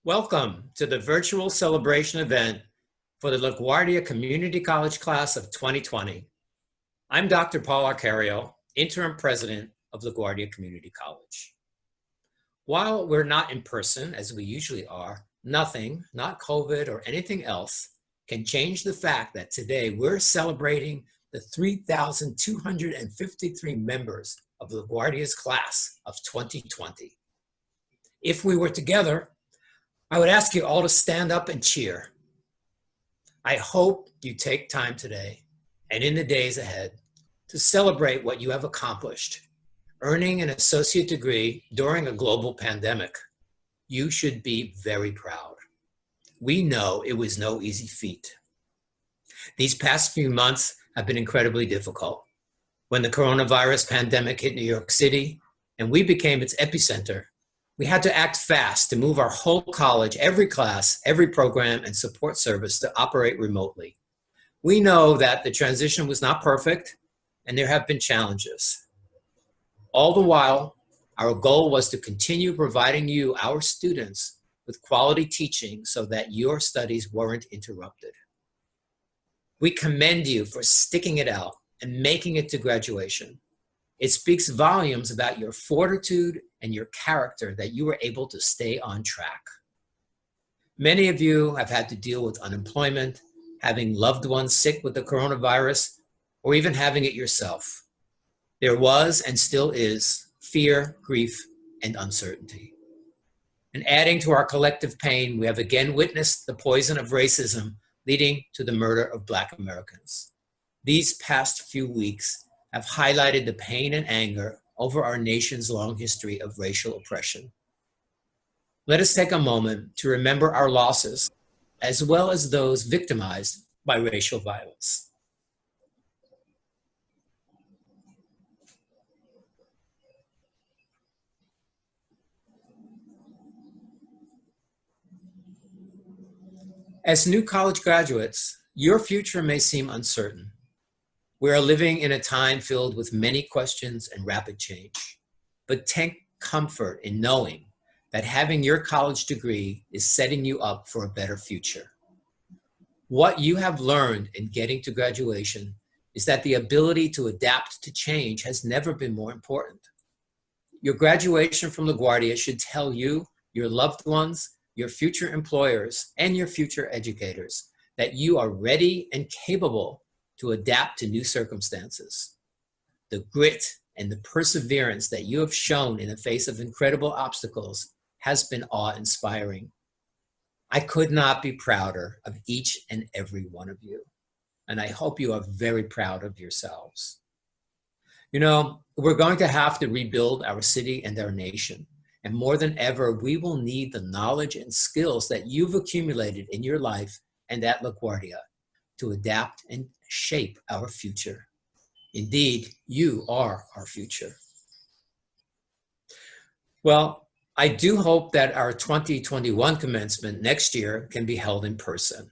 Welcome to the virtual celebration event for the LaGuardia Community College class of 2020. I'm Dr. Paul Arcario, interim president of LaGuardia Community College. While we're not in person, as we usually are, nothing, not COVID or anything else, can change the fact that today we're celebrating the 3,253 members of LaGuardia's class of 2020. If we were together, I would ask you all to stand up and cheer. I hope you take time today and in the days ahead to celebrate what you have accomplished, earning an associate degree during a global pandemic. You should be very proud. We know it was no easy feat. These past few months have been incredibly difficult. When the coronavirus pandemic hit New York City and we became its epicenter, we had to act fast to move our whole college, every class, every program, and support service to operate remotely. We know that the transition was not perfect, and there have been challenges. All the while, our goal was to continue providing you, our students, with quality teaching so that your studies weren't interrupted. We commend you for sticking it out and making it to graduation. It speaks volumes about your fortitude and your character that you were able to stay on track. Many of you have had to deal with unemployment, having loved ones sick with the coronavirus, or even having it yourself. There was and still is fear, grief, and uncertainty. And adding to our collective pain, we have again witnessed the poison of racism leading to the murder of Black Americans. These past few weeks have highlighted the pain and anger over our nation's long history of racial oppression. Let us take a moment to remember our losses, as well as those victimized by racial violence. As new college graduates, your future may seem uncertain. We are living in a time filled with many questions and rapid change, but take comfort in knowing that having your college degree is setting you up for a better future. What you have learned in getting to graduation is that the ability to adapt to change has never been more important. Your graduation from LaGuardia should tell you, your loved ones, your future employers, and your future educators that you are ready and capable to adapt to new circumstances. The grit and the perseverance that you have shown in the face of incredible obstacles has been awe-inspiring. I could not be prouder of each and every one of you, and I hope you are very proud of yourselves. You know, we're going to have to rebuild our city and our nation, and more than ever, we will need the knowledge and skills that you've accumulated in your life and at LaGuardia to adapt and shape our future. Indeed, you are our future. Well, I do hope that our 2021 commencement next year can be held in person.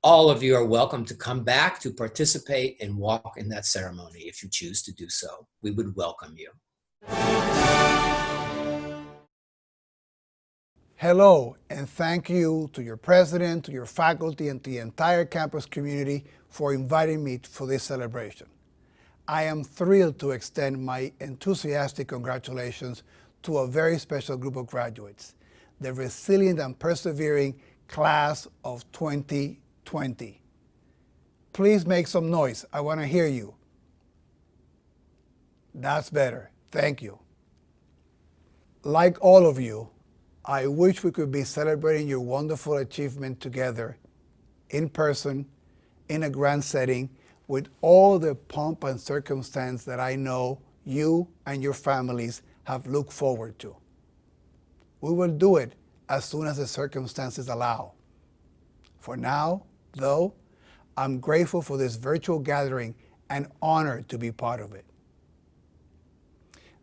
All of you are welcome to come back to participate and walk in that ceremony if you choose to do so. We would welcome you. Hello, and thank you to your president, to your faculty, and to the entire campus community for inviting me for this celebration. I am thrilled to extend my enthusiastic congratulations to a very special group of graduates, the resilient and persevering class of 2020. Please make some noise. I want to hear you. That's better. Thank you. Like all of you, I wish we could be celebrating your wonderful achievement together, in person, in a grand setting, with all the pomp and circumstance that I know you and your families have looked forward to. We will do it as soon as the circumstances allow. For now, though, I'm grateful for this virtual gathering and honored to be part of it.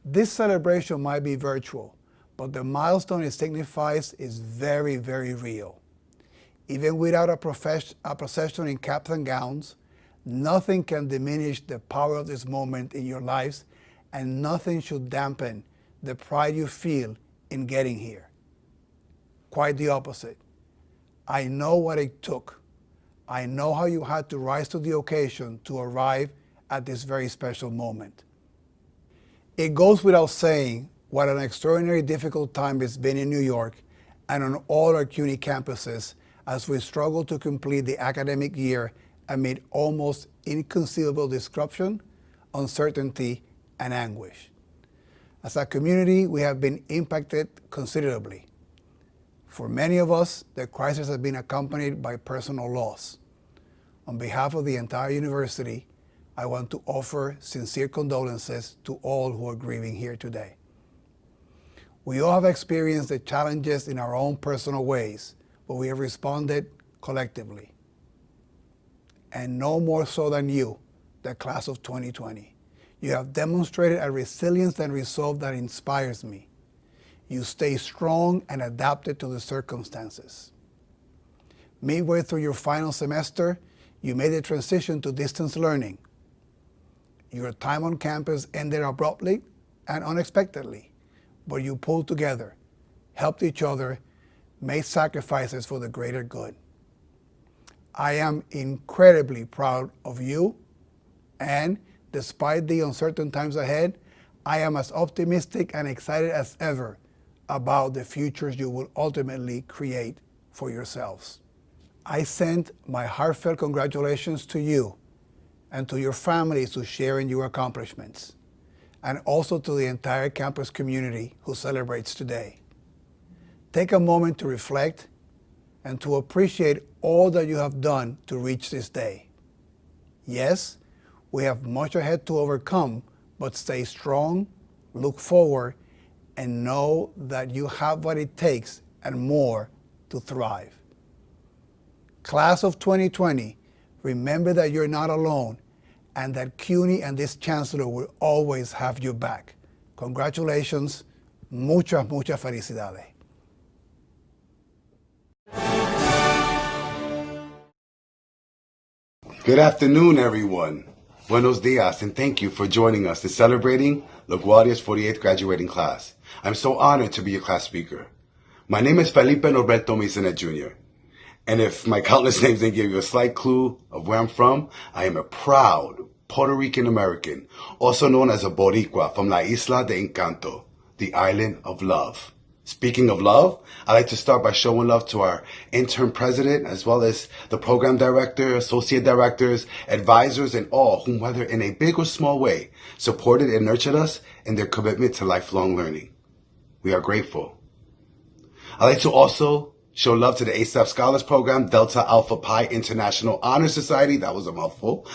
This celebration might be virtual, but the milestone it signifies is very, very real. Even without a procession in caps and gowns, nothing can diminish the power of this moment in your lives, and nothing should dampen the pride you feel in getting here. Quite the opposite. I know what it took. I know how you had to rise to the occasion to arrive at this very special moment. It goes without saying what an extraordinarily difficult time it's been in New York and on all our CUNY campuses as we struggle to complete the academic year amid almost inconceivable disruption, uncertainty, and anguish. As a community, we have been impacted considerably. For many of us, the crisis has been accompanied by personal loss. On behalf of the entire university, I want to offer sincere condolences to all who are grieving here today. We all have experienced the challenges in our own personal ways, but we have responded collectively. And no more so than you, the class of 2020. You have demonstrated a resilience and resolve that inspires me. You stay strong and adapted to the circumstances. Midway through your final semester, you made the transition to distance learning. Your time on campus ended abruptly and unexpectedly, but you pulled together, helped each other, made sacrifices for the greater good. I am incredibly proud of you, and despite the uncertain times ahead, I am as optimistic and excited as ever about the futures you will ultimately create for yourselves. I send my heartfelt congratulations to you and to your families who share in your accomplishments, and also to the entire campus community who celebrates today. Take a moment to reflect and to appreciate all that you have done to reach this day. Yes, we have much ahead to overcome, but stay strong, look forward, and know that you have what it takes and more to thrive. Class of 2020, remember that you're not alone and that CUNY and this chancellor will always have your back. Congratulations. Muchas felicidades. Good afternoon, everyone. Buenos dias, and thank you for joining us in celebrating LaGuardia's 48th graduating class. I'm so honored to be your class speaker. My name is Felipe Norberto Misenet Jr., and if my countless names didn't give you a slight clue of where I'm from, I am a proud Puerto Rican American, also known as a Boricua from La Isla de Encanto, the island of love. Speaking of love, I'd like to start by showing love to our interim president, as well as the program director, associate directors, advisors, and all whom, whether in a big or small way, supported and nurtured us in their commitment to lifelong learning. We are grateful. I'd like to also show love to the ASAP Scholars Program, Delta Alpha Pi International Honor Society, that was a mouthful,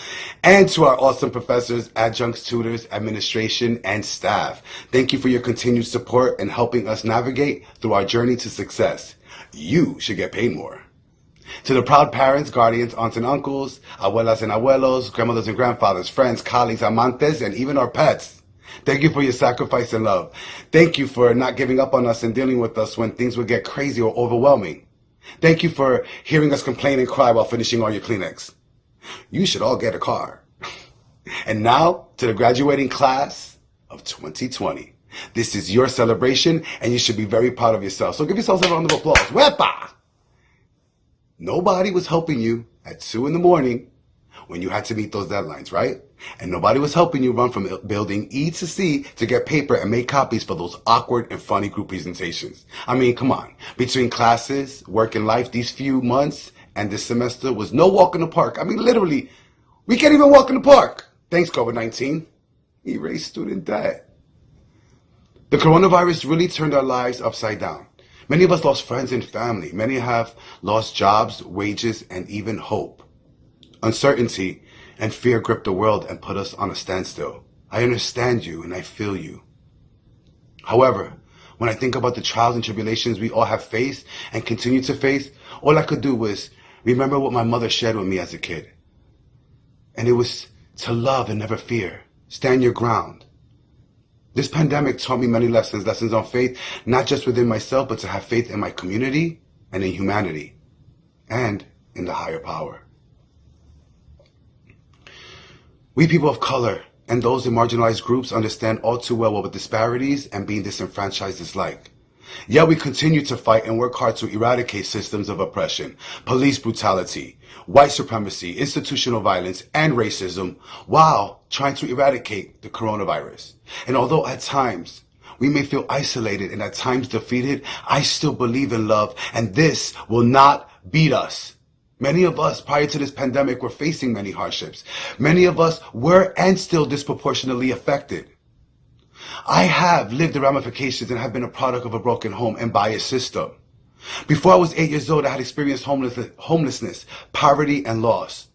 and to our awesome professors, adjuncts, tutors, administration, and staff. Thank you for your continued support and helping us navigate through our journey to success. You should get paid more. To the proud parents, guardians, aunts and uncles, abuelas and abuelos, grandmothers and grandfathers, friends, colleagues, amantes, and even our pets. Thank you for your sacrifice and love. Thank you for not giving up on us and dealing with us when things would get crazy or overwhelming. Thank you for hearing us complain and cry while finishing all your Kleenex. You should all get a car. And now to the graduating class of 2020. This is your celebration and you should be very proud of yourself. So give yourselves a round of applause. Wepa! Nobody was helping you at 2 a.m. when you had to meet those deadlines, right? And nobody was helping you run from building E to C to get paper and make copies for those awkward and funny group presentations. I mean, come on. Between classes, work, and life, these few months and this semester was no walk in the park. I mean, literally, we can't even walk in the park. Thanks, COVID-19. erase student debt. The coronavirus really turned our lives upside down. Many of us lost friends and family. Many have lost jobs, wages, and even hope. Uncertainty and fear gripped the world and put us on a standstill. I understand you and I feel you. However, when I think about the trials and tribulations we all have faced and continue to face, all I could do was remember what my mother shared with me as a kid. And it was to love and never fear. Stand your ground. This pandemic taught me many lessons on faith, not just within myself, but to have faith in my community and in humanity and in the higher power. We people of color and those in marginalized groups understand all too well what disparities and being disenfranchised is like. Yet we continue to fight and work hard to eradicate systems of oppression, police brutality, white supremacy, institutional violence, and racism while trying to eradicate the coronavirus. And although at times we may feel isolated and at times defeated, I still believe in love, and this will not beat us. Many of us prior to this pandemic were facing many hardships. Many of us were and still disproportionately affected. I have lived the ramifications and have been a product of a broken home and biased system. Before I was 8 years old, I had experienced homelessness, poverty, and loss.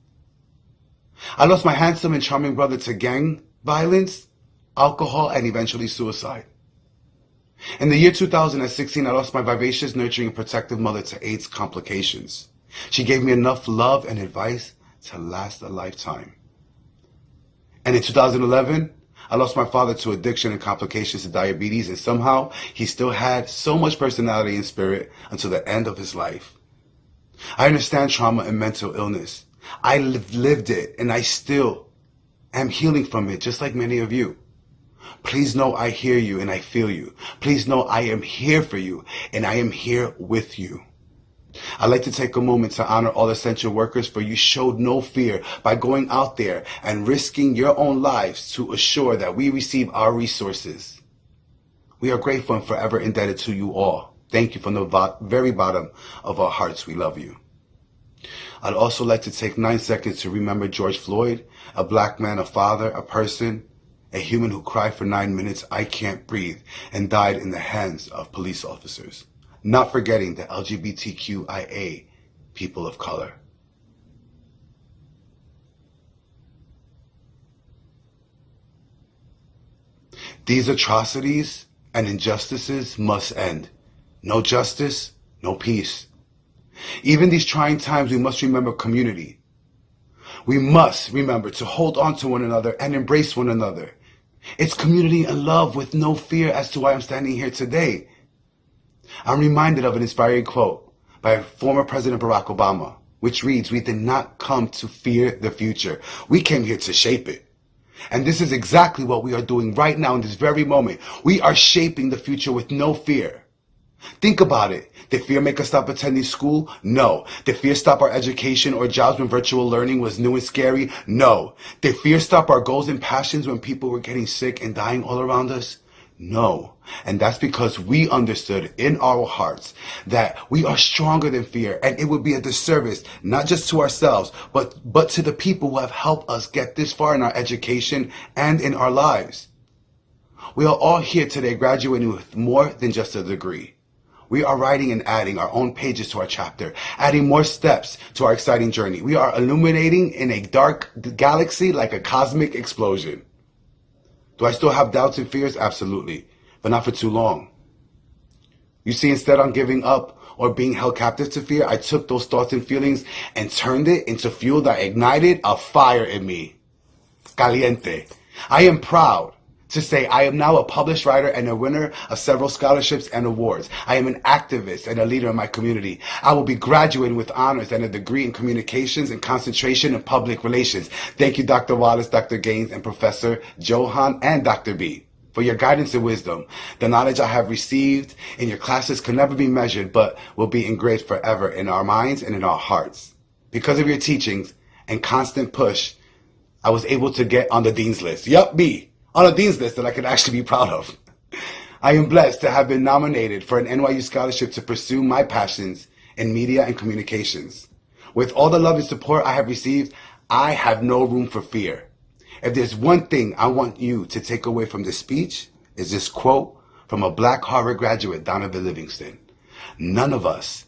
I lost my handsome and charming brother to gang violence, alcohol, and eventually suicide. In the year 2016, I lost my vivacious, nurturing, and protective mother to AIDS complications. She gave me enough love and advice to last a lifetime. And in 2011, I lost my father to addiction and complications to diabetes, and somehow he still had so much personality and spirit until the end of his life. I understand trauma and mental illness. I lived it, and I still am healing from it, just like many of you. Please know I hear you and I feel you. Please know I am here for you, and I am here with you. I'd like to take a moment to honor all essential workers, for you showed no fear by going out there and risking your own lives to assure that we receive our resources. We are grateful and forever indebted to you all. Thank you from the very bottom of our hearts. We love you. I'd also like to take 9 seconds to remember George Floyd, a black man, a father, a person, a human who cried for 9 minutes, "I can't breathe," and died in the hands of police officers. Not forgetting the LGBTQIA people of color. These atrocities and injustices must end. No justice, no peace. Even these trying times, we must remember community. We must remember to hold on to one another and embrace one another. It's community and love with no fear as to why I'm standing here today. I'm reminded of an inspiring quote by former President Barack Obama, which reads, "We did not come to fear the future. We came here to shape it." And this is exactly what we are doing right now in this very moment. We are shaping the future with no fear. Think about it. Did fear make us stop attending school? No. Did fear stop our education or jobs when virtual learning was new and scary? No. Did fear stop our goals and passions when people were getting sick and dying all around us? No. And that's because we understood in our hearts that we are stronger than fear, and it would be a disservice, not just to ourselves, but to the people who have helped us get this far in our education and in our lives. We are all here today graduating with more than just a degree. We are writing and adding our own pages to our chapter, adding more steps to our exciting journey. We are illuminating in a dark galaxy like a cosmic explosion. Do I still have doubts and fears? Absolutely, but not for too long. You see, instead of giving up or being held captive to fear, I took those thoughts and feelings and turned it into fuel that ignited a fire in me. Caliente. I am proud to say I am now a published writer and a winner of several scholarships and awards. I am an activist and a leader in my community. I will be graduating with honors and a degree in communications and concentration in public relations. Thank you, Dr. Wallace, Dr. Gaines, and Professor Johan and Dr. B, for your guidance and wisdom. The knowledge I have received in your classes can never be measured, but will be engraved forever in our minds and in our hearts. Because of your teachings and constant push, I was able to get on the Dean's List. Yup, me. On a Dean's List that I could actually be proud of. I am blessed to have been nominated for an NYU scholarship to pursue my passions in media and communications. With all the love and support I have received, I have no room for fear. If there's one thing I want you to take away from this speech, is this quote from a Black Harvard graduate, Donovan Livingston. None of us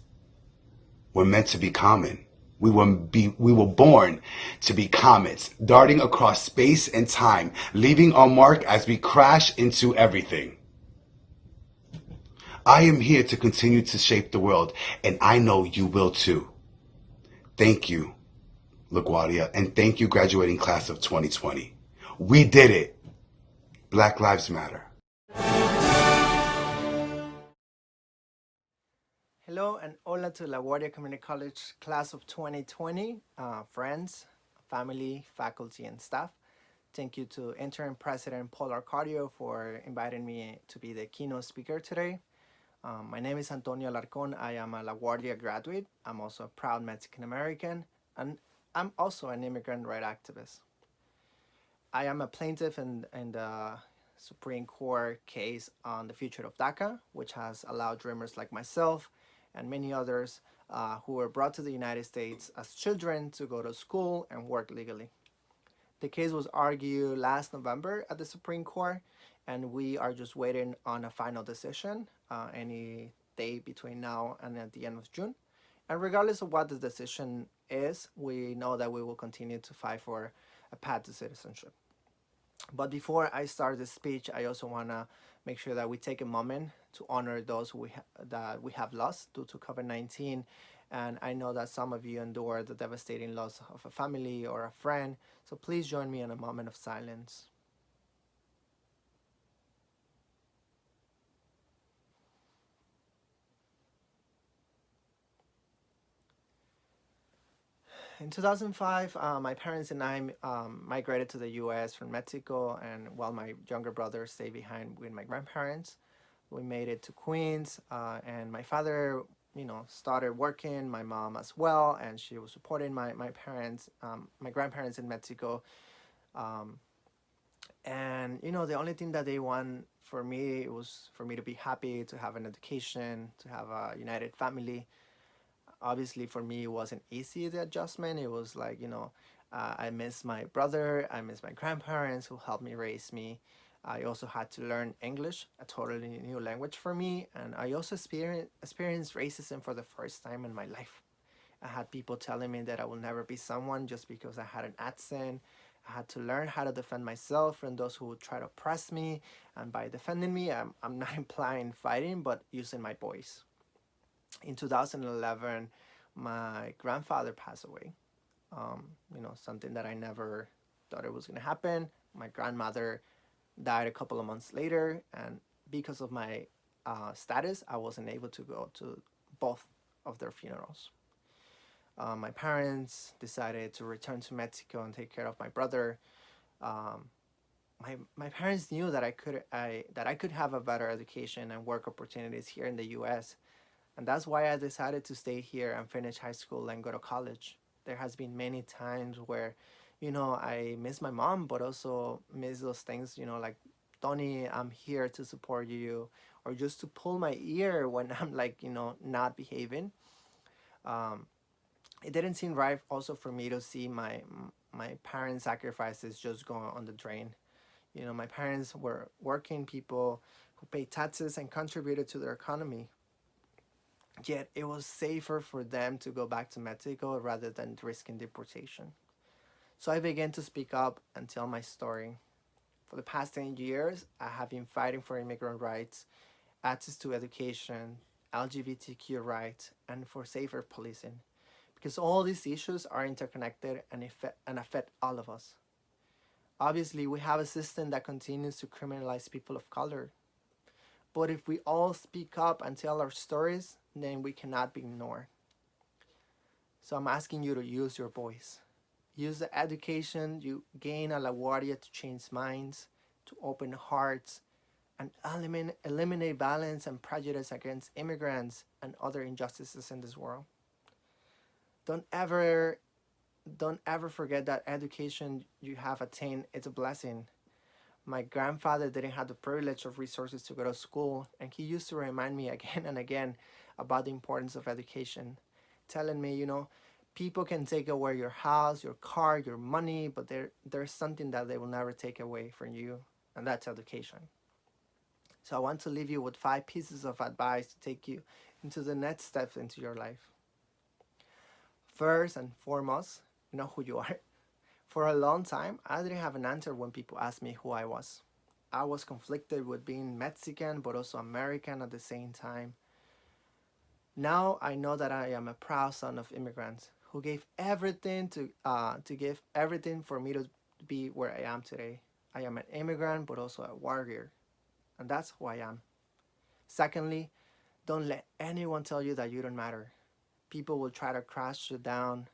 were meant to be common. We were born to be comets, darting across space and time, leaving our mark as we crash into everything. I am here to continue to shape the world, and I know you will too. Thank you, LaGuardia, and thank you, graduating class of 2020. We did it. Black Lives Matter. Hello and hola to LaGuardia Community College class of 2020, friends, family, faculty, and staff. Thank you to interim president Paul Arcadio for inviting me to be the keynote speaker today. My name is Antonio Larcon. I am a LaGuardia graduate. I'm also a proud Mexican American, and I'm also an immigrant rights activist. I am a plaintiff in the Supreme Court case on the future of DACA, which has allowed dreamers like myself and many others who were brought to the United States as children to go to school and work legally. The case was argued last November at the Supreme Court, and we are just waiting on a final decision any day between now and at the end of June. And regardless of what the decision is, we know that we will continue to fight for a path to citizenship. But before I start this speech, I also want to make sure that we take a moment to honor those that we have lost due to COVID-19. And I know that some of you endured the devastating loss of a family or a friend. So please join me in a moment of silence. In 2005, my parents and I migrated to the U.S. from Mexico, and while my younger brother stayed behind with my grandparents. We made it to Queens, and my father, started working, my mom as well, and she was supporting my parents, my grandparents in Mexico. And, the only thing that they want for me was for me to be happy, to have an education, to have a united family. Obviously for me it wasn't easy, the adjustment. It was like, I miss my brother, I miss my grandparents who helped me raise me. I also had to learn English, a totally new language for me, and I also experienced racism for the first time in my life. I had people telling me that I will never be someone just because I had an accent. I had to learn how to defend myself from those who would try to oppress me, and by defending me, I'm not implying fighting, but using my voice. In 2011, my grandfather passed away. Something that I never thought it was going to happen. My grandmother died a couple of months later, and because of my status, I wasn't able to go to both of their funerals. My parents decided to return to Mexico and take care of my brother. My parents knew that I could have a better education and work opportunities here in the U.S., and that's why I decided to stay here and finish high school and go to college. There has been many times where, I miss my mom, but also miss those things, like, Tony, I'm here to support you, or just to pull my ear when I'm like, not behaving. It didn't seem right also for me to see my parents' sacrifices just go on the drain. My parents were working people who paid taxes and contributed to their economy. Yet it was safer for them to go back to Mexico rather than risking deportation. So I began to speak up and tell my story. For the past 10 years, I have been fighting for immigrant rights, access to education, LGBTQ rights, and for safer policing. Because all these issues are interconnected and affect all of us. Obviously, we have a system that continues to criminalize people of color. But if we all speak up and tell our stories, then we cannot be ignored. So I'm asking you to use your voice. Use the education you gain at LaGuardia to change minds, to open hearts, and eliminate violence and prejudice against immigrants and other injustices in this world. Don't ever forget that education you have attained is a blessing. My grandfather didn't have the privilege of resources to go to school, and he used to remind me again and again about the importance of education, telling me, People can take away your house, your car, your money, but there's something that they will never take away from you, and that's education. So I want to leave you with 5 pieces of advice to take you into the next steps into your life. First and foremost, know who you are. For a long time, I didn't have an answer when people asked me who I was. I was conflicted with being Mexican, but also American at the same time. Now I know that I am a proud son of immigrants who gave everything to give everything for me to be where I am today. I am an immigrant, but also a warrior, and that's who I am. Secondly, don't let anyone tell you that you don't matter. People will try to crush you down,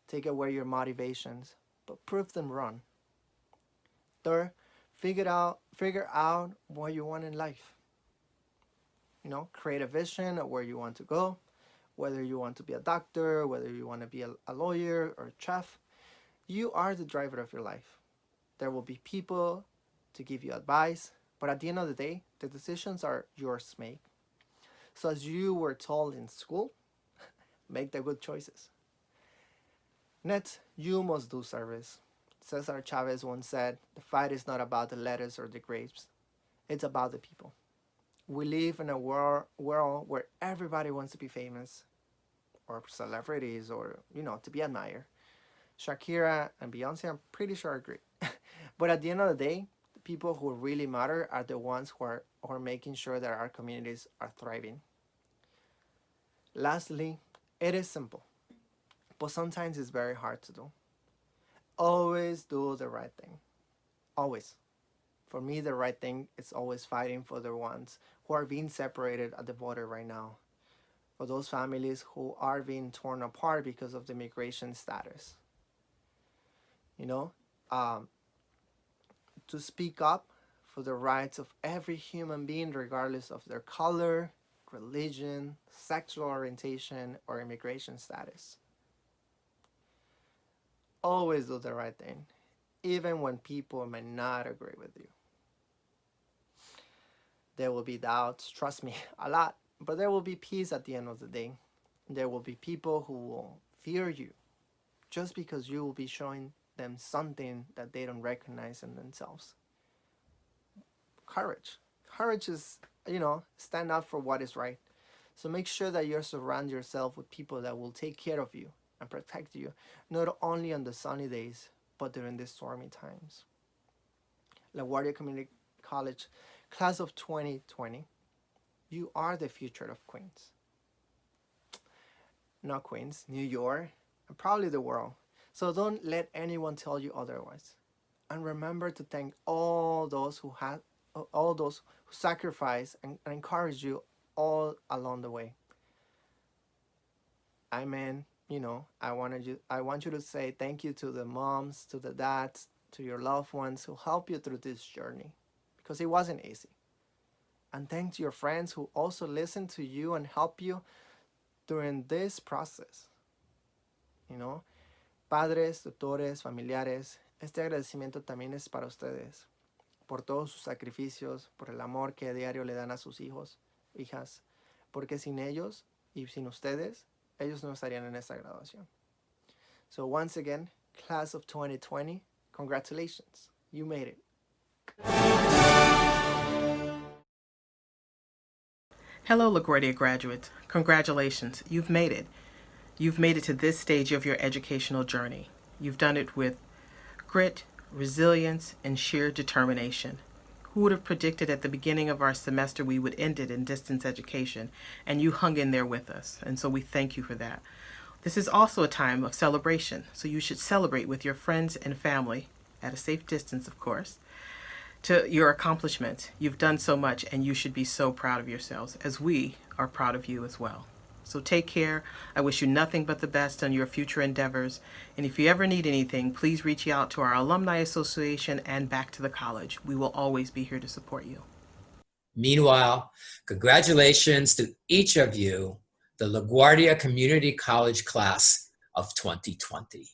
take away your motivations, but prove them wrong. Third, figure out what you want in life. Create a vision of where you want to go, whether you want to be a doctor, whether you want to be a lawyer or a chef. You are the driver of your life. There will be people to give you advice, but at the end of the day, the decisions are yours to make. So as you were told in school, make the good choices. Next, you must do service. Cesar Chavez once said, the fight is not about the lettuce or the grapes. It's about the people. We live in a world where everybody wants to be famous or celebrities or, to be admired. Shakira and Beyonce, I'm pretty sure agree. But at the end of the day, the people who really matter are the ones who are making sure that our communities are thriving. Lastly, it is simple, but sometimes it's very hard to do. Always do the right thing. Always. For me, the right thing is always fighting for the ones who are being separated at the border right now. For those families who are being torn apart because of the immigration status. To speak up for the rights of every human being, regardless of their color, religion, sexual orientation, or immigration status. Always do the right thing, even when people may not agree with you. There will be doubts, trust me, a lot, but there will be peace at the end of the day. There will be people who will fear you just because you will be showing them something that they don't recognize in themselves. Courage. Courage is, stand up for what is right. So make sure that you surround yourself with people that will take care of you and protect you, not only on the sunny days, but during the stormy times. LaGuardia Community College, class of 2020, you are the future of Queens. Not Queens, New York, and probably the world. So don't let anyone tell you otherwise. And remember to thank all those who sacrificed and encouraged you all along the way. I want you to say thank you to the moms, to the dads, to your loved ones who helped you through this journey, because it wasn't easy. And thanks to your friends who also listened to you and helped you during this process. Padres, tutores, familiares, este agradecimiento también es para ustedes, por todos sus sacrificios, por el amor que a diario le dan a sus hijos, hijas, porque sin ellos y sin ustedes, ellos no estarían en esta graduación. So once again, class of 2020, congratulations, you made it. Hello, LaGuardia graduates. Congratulations, you've made it. You've made it to this stage of your educational journey. You've done it with grit, resilience, and sheer determination. Who would have predicted at the beginning of our semester we would end it in distance education, and you hung in there with us, and so we thank you for that. This is also a time of celebration, so you should celebrate with your friends and family, at a safe distance, of course, to your accomplishments. You've done so much, and you should be so proud of yourselves, as we are proud of you as well. So take care. I wish you nothing but the best on your future endeavors. And if you ever need anything, please reach out to our Alumni Association and back to the college. We will always be here to support you. Meanwhile, congratulations to each of you, the LaGuardia Community College class of 2020.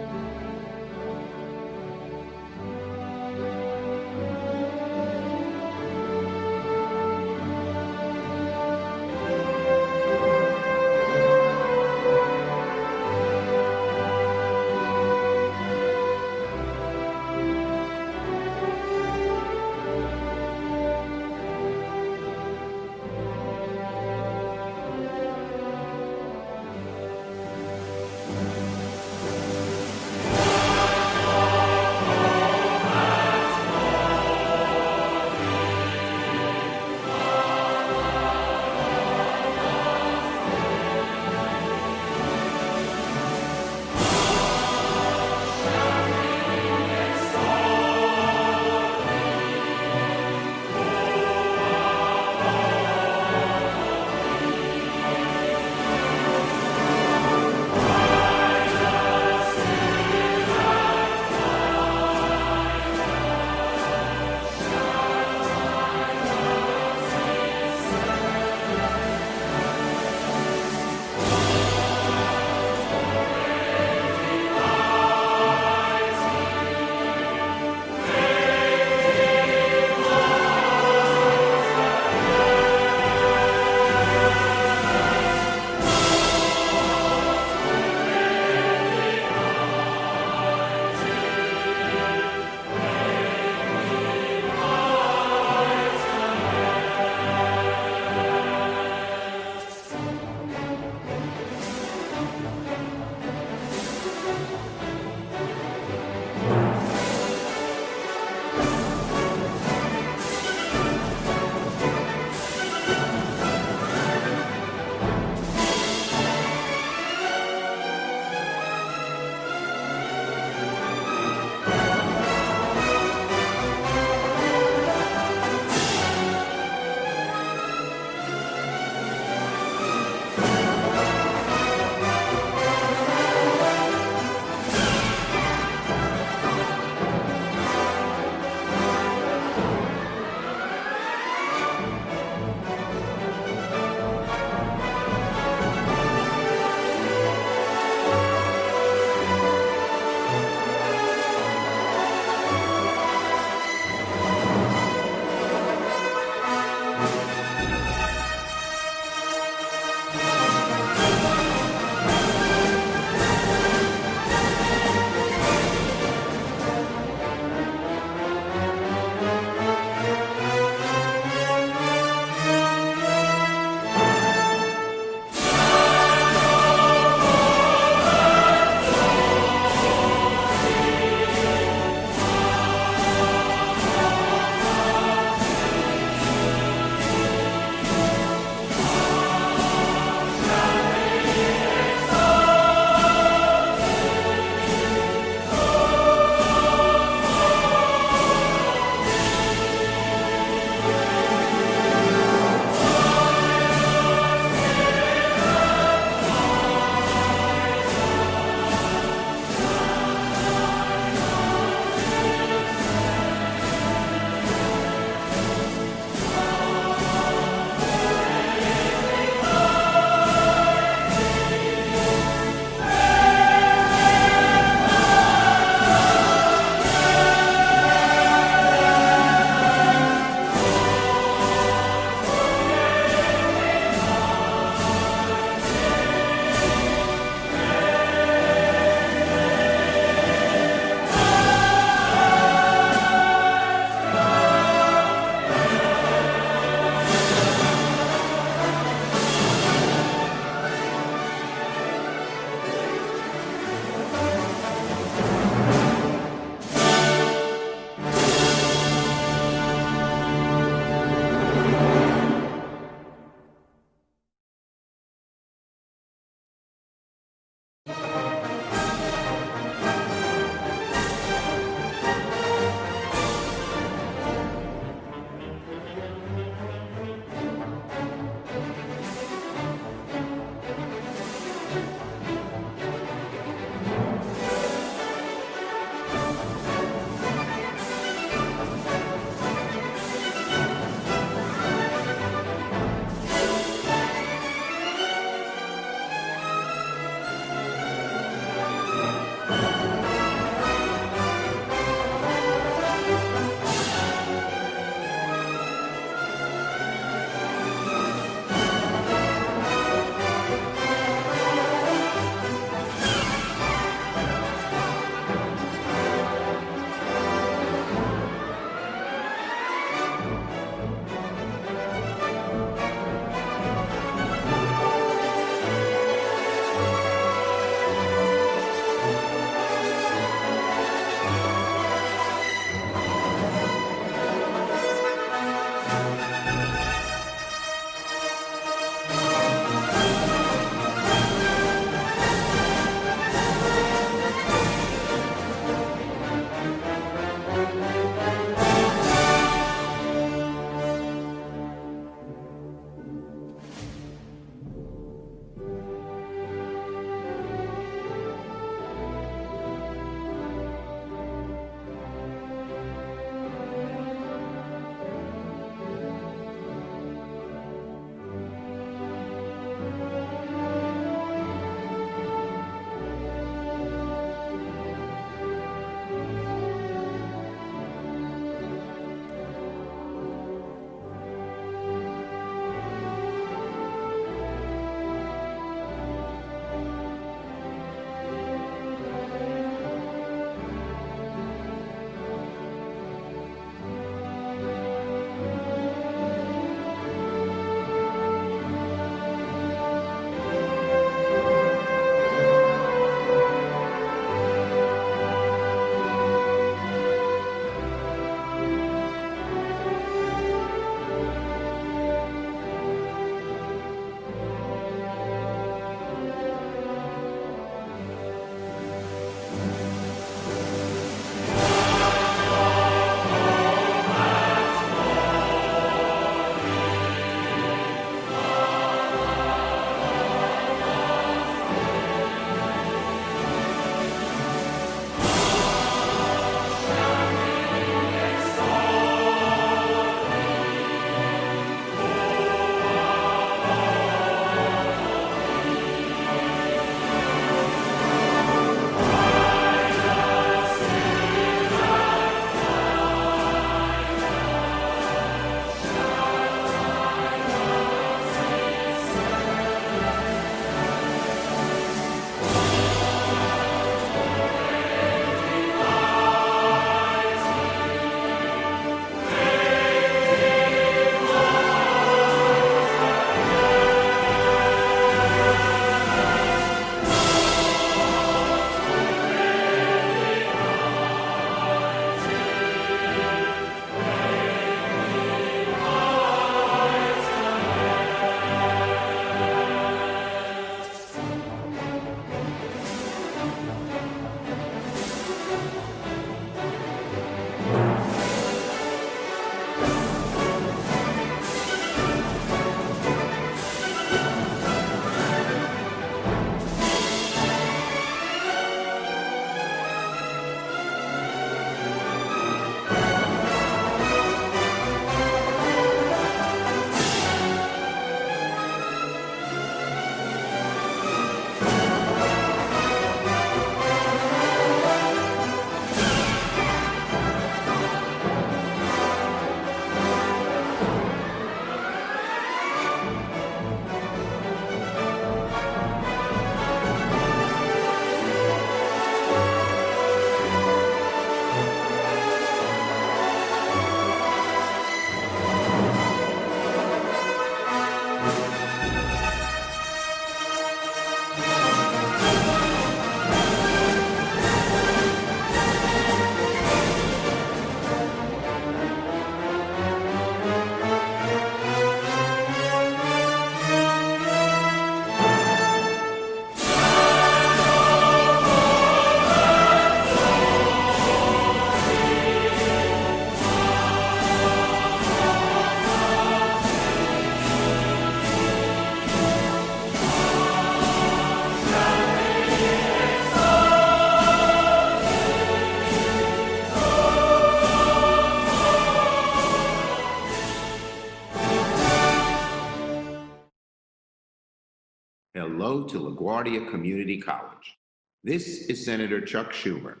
hello to LaGuardia Community College. This is Senator Chuck Schumer,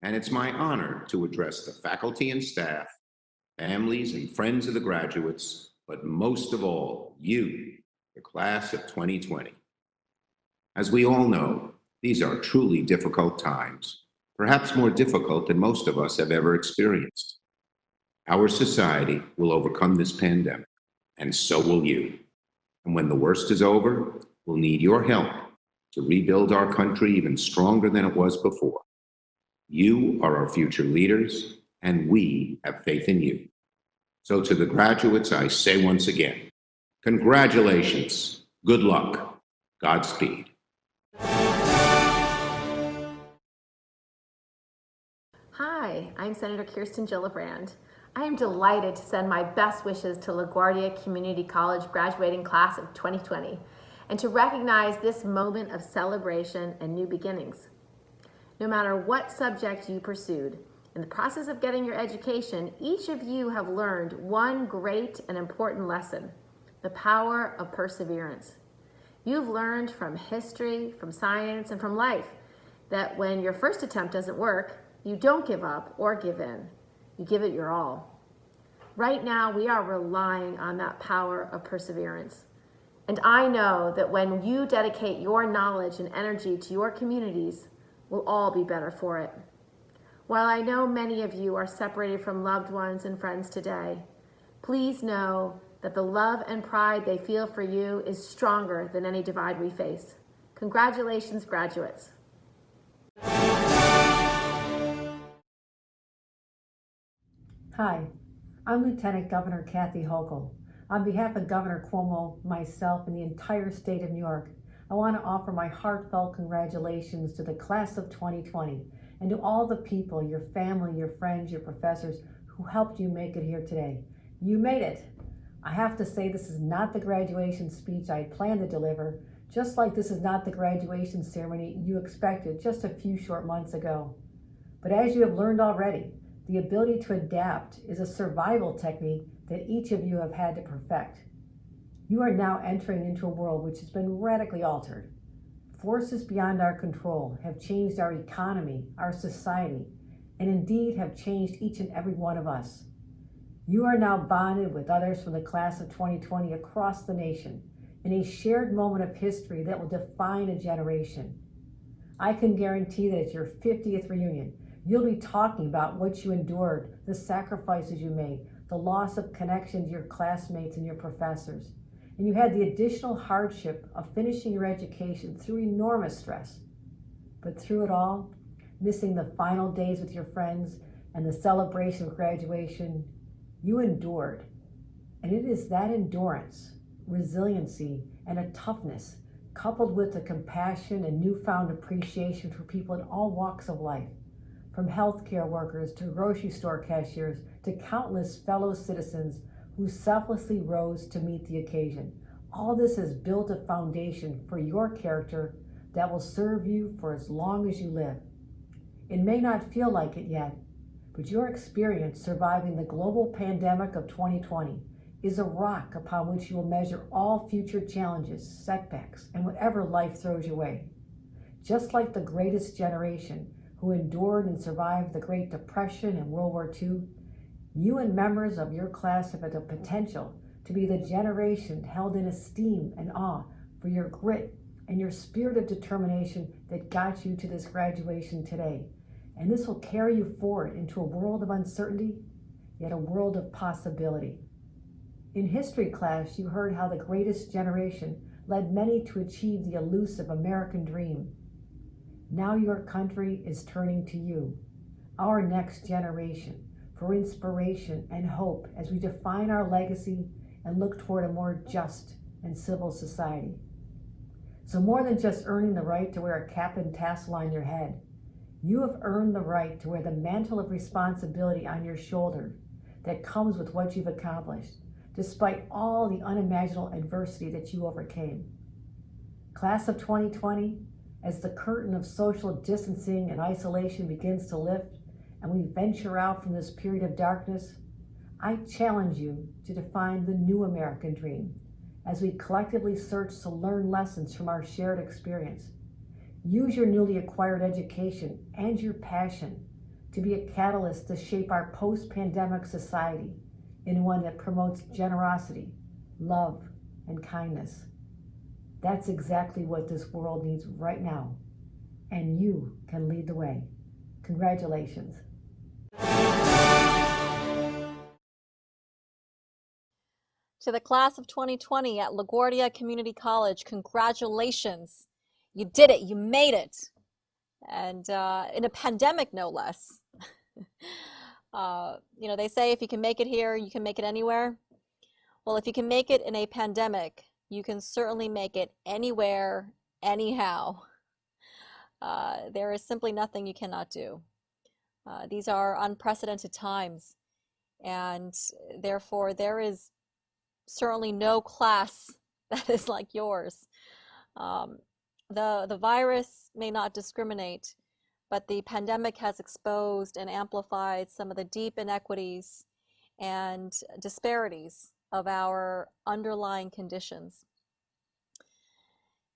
and it's my honor to address the faculty and staff, families and friends of the graduates, but most of all, you, the class of 2020. As we all know, these are truly difficult times, perhaps more difficult than most of us have ever experienced. Our society will overcome this pandemic, and so will you. And when the worst is over, we'll need your help to rebuild our country even stronger than it was before. You are our future leaders, and we have faith in you. So to the graduates, I say once again, congratulations, good luck, Godspeed. Hi, I'm Senator Kirsten Gillibrand. I am delighted to send my best wishes to LaGuardia Community College graduating class of 2020 and to recognize this moment of celebration and new beginnings. No matter what subject you pursued, in the process of getting your education, each of you have learned one great and important lesson: the power of perseverance. You've learned from history, from science, and from life that when your first attempt doesn't work, you don't give up or give in. You give it your all. Right now, we are relying on that power of perseverance. And I know that when you dedicate your knowledge and energy to your communities, we'll all be better for it. While I know many of you are separated from loved ones and friends today, please know that the love and pride they feel for you is stronger than any divide we face. Congratulations, graduates. Hi, I'm Lieutenant Governor Kathy Hochul. On behalf of Governor Cuomo, myself, and the entire state of New York, I want to offer my heartfelt congratulations to the class of 2020 and to all the people, your family, your friends, your professors, who helped you make it here today. You made it. I have to say, this is not the graduation speech I planned to deliver, just like this is not the graduation ceremony you expected just a few short months ago. But as you have learned already, the ability to adapt is a survival technique that each of you have had to perfect. You are now entering into a world which has been radically altered. Forces beyond our control have changed our economy, our society, and indeed have changed each and every one of us. You are now bonded with others from the class of 2020 across the nation in a shared moment of history that will define a generation. I can guarantee that at your 50th reunion, you'll be talking about what you endured, the sacrifices you made, the loss of connection to your classmates and your professors. And you had the additional hardship of finishing your education through enormous stress. But through it all, missing the final days with your friends and the celebration of graduation, you endured. And it is that endurance, resiliency, and a toughness, coupled with the compassion and newfound appreciation for people in all walks of life, from healthcare workers to grocery store cashiers to countless fellow citizens who selflessly rose to meet the occasion. All this has built a foundation for your character that will serve you for as long as you live. It may not feel like it yet, but your experience surviving the global pandemic of 2020 is a rock upon which you will measure all future challenges, setbacks, and whatever life throws your way. Just like the greatest generation who endured and survived the Great Depression and World War II, you and members of your class have the potential to be the generation held in esteem and awe for your grit and your spirit of determination that got you to this graduation today. And this will carry you forward into a world of uncertainty, yet a world of possibility. In history class, you heard how the greatest generation led many to achieve the elusive American dream. Now your country is turning to you, our next generation, for inspiration and hope as we define our legacy and look toward a more just and civil society. So more than just earning the right to wear a cap and tassel on your head, you have earned the right to wear the mantle of responsibility on your shoulder that comes with what you've accomplished, despite all the unimaginable adversity that you overcame. Class of 2020, as the curtain of social distancing and isolation begins to lift and we venture out from this period of darkness, I challenge you to define the new American dream as we collectively search to learn lessons from our shared experience. Use your newly acquired education and your passion to be a catalyst to shape our post-pandemic society in one that promotes generosity, love, and kindness. That's exactly what this world needs right now, and you can lead the way. Congratulations. To the class of 2020 at LaGuardia Community College, congratulations. You did it, you made it. And in a pandemic, no less. They say if you can make it here, you can make it anywhere. Well, if you can make it in a pandemic, you can certainly make it anywhere, anyhow. There is simply nothing you cannot do. These are unprecedented times, and therefore there is certainly no class that is like yours. The virus may not discriminate, but the pandemic has exposed and amplified some of the deep inequities and disparities of our underlying conditions.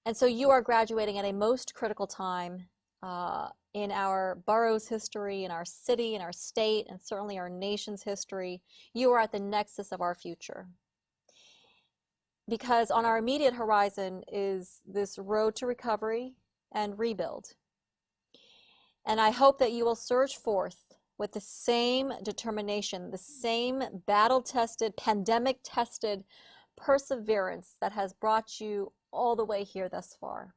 And so you are graduating at a most critical time in our borough's history, in our city, in our state, and certainly our nation's history. You are at the nexus of our future. Because on our immediate horizon is this road to recovery and rebuild. And I hope that you will surge forth with the same determination, the same battle-tested, pandemic-tested perseverance that has brought you all the way here thus far.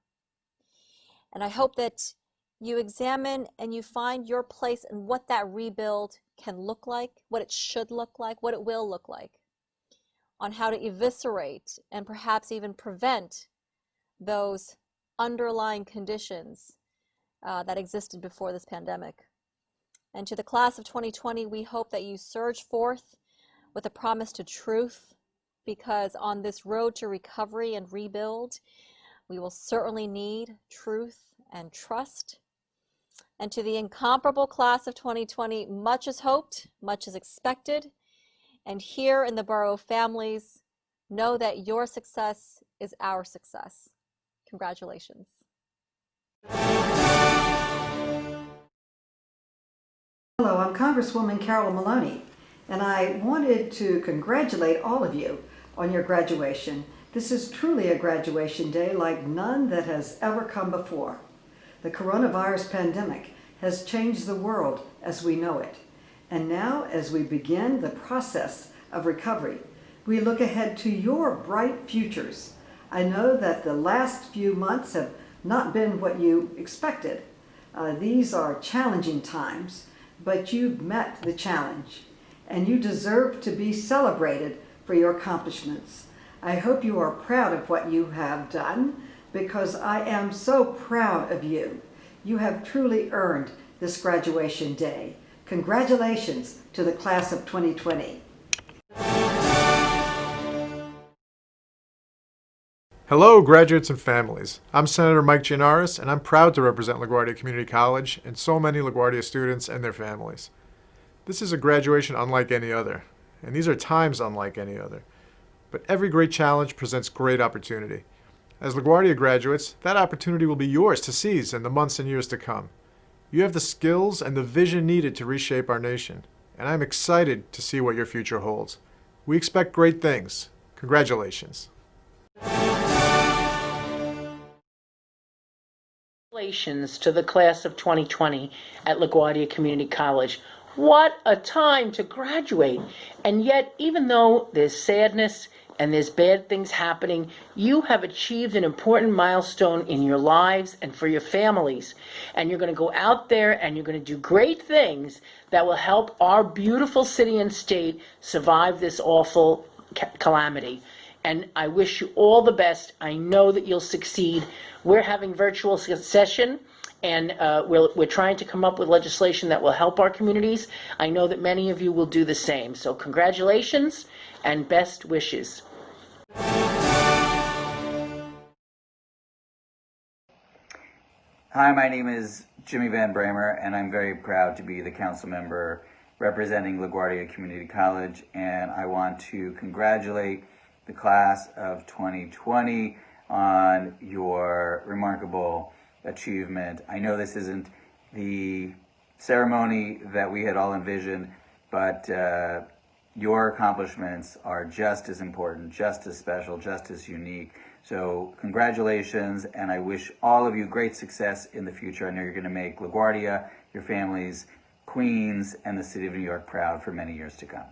And I hope that you examine and you find your place in what that rebuild can look like, what it should look like, what it will look like, on how to eviscerate and perhaps even prevent those underlying conditions that existed before this pandemic. And to the class of 2020, we hope that you surge forth with a promise to truth, because on this road to recovery and rebuild, we will certainly need truth and trust. And to the incomparable class of 2020, much is hoped, much is expected. And here in the Borough families, know that your success is our success. Congratulations. Hello, I'm Congresswoman Carol Maloney, and I wanted to congratulate all of you on your graduation. This is truly a graduation day like none that has ever come before. The coronavirus pandemic has changed the world as we know it. And now, as we begin the process of recovery, we look ahead to your bright futures. I know that the last few months have not been what you expected. These are challenging times, but you've met the challenge, and you deserve to be celebrated for your accomplishments. I hope you are proud of what you have done, because I am so proud of you. You have truly earned this graduation day. Congratulations to the class of 2020. Hello, graduates and families. I'm Senator Mike Gianaris, and I'm proud to represent LaGuardia Community College and so many LaGuardia students and their families. This is a graduation unlike any other, and these are times unlike any other. But every great challenge presents great opportunity. As LaGuardia graduates, that opportunity will be yours to seize in the months and years to come. You have the skills and the vision needed to reshape our nation, and I'm excited to see what your future holds. We expect great things. Congratulations. Congratulations to the class of 2020 at LaGuardia Community College. What a time to graduate. And yet, even though there's sadness and there's bad things happening, you have achieved an important milestone in your lives and for your families. And you're going to go out there and you're going to do great things that will help our beautiful city and state survive this awful calamity. And I wish you all the best. I know that you'll succeed. We're having virtual session, and we're trying to come up with legislation that will help our communities. I know that many of you will do the same. So congratulations and best wishes. Hi, my name is Jimmy Van Bramer, and I'm very proud to be the council member representing LaGuardia Community College, and I want to congratulate the class of 2020 on your remarkable achievement. I know this isn't the ceremony that we had all envisioned, but your accomplishments are just as important, just as special, just as unique. So congratulations, and I wish all of you great success in the future. I know you're going to make LaGuardia, your families, Queens, and the city of New York proud for many years to come.